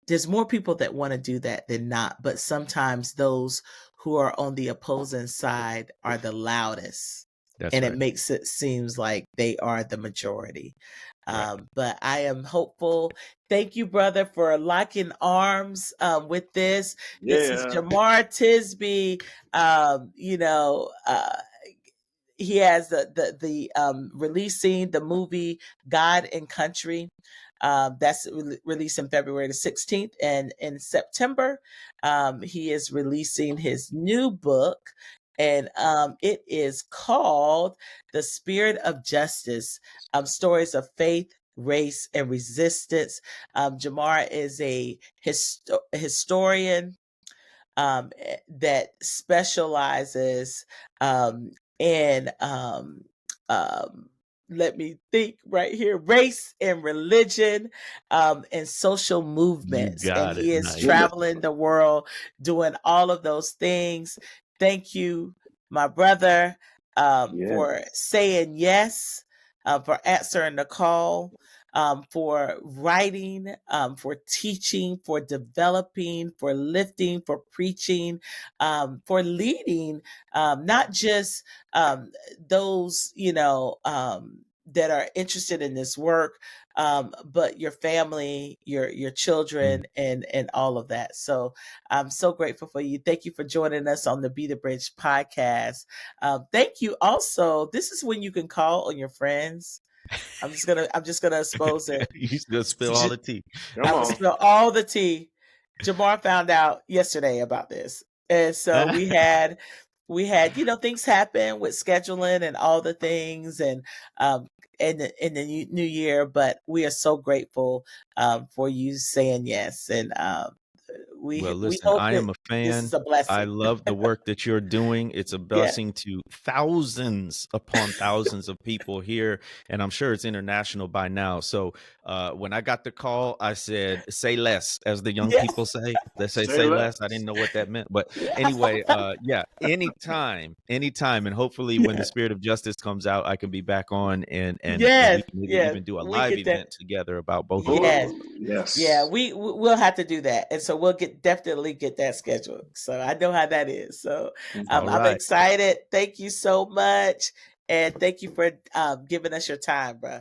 There's more people that want to do that than not, but sometimes those who are on the opposing side are the loudest. That's right. It makes it seems like they are the majority. Right. But I am hopeful. Thank you, brother, for locking arms with this. This is Jemar Tisby. he has the releasing the movie God and Country. That's released in February the 16th. And in September, he is releasing his new book. And it is called The Spirit of Justice, Stories of Faith, Race, and Resistance. Jemar is a historian that specializes in let me think right here, race and religion and social movements. And got it. he is Nice. traveling the world doing all of those things. Thank you, my brother, for saying yes, for answering the call, for writing, for teaching, for developing, for lifting, for preaching, for leading, not just those, that are interested in this work, but your family, your children, and all of that. So I'm so grateful for you. Thank you for joining us on the Be the Bridge podcast. Thank you. Also, this is when you can call on your friends. I'm just gonna expose it. You just gonna spill all the tea. I'm gonna spill all the tea. Jamar found out yesterday about this, and so we had things happen with scheduling and all the things, and in the new year. But we are so grateful for you saying yes, and Well, we listen, hope I am a fan. this is a blessing. I love the work that you're doing. It's a blessing to thousands upon thousands of people here, and I'm sure it's international by now. So when I got the call, I said, say less, as the young people say. They say less. I didn't know what that meant. But anyway, anytime. And hopefully when the Spirit of Justice comes out, I can be back on and we can maybe even do a live event together about both of them. Yes. Yeah, we'll have to do that. And so we'll definitely get that scheduled. So I know how that is. So I'm excited. Thank you so much. And thank you for giving us your time, bro.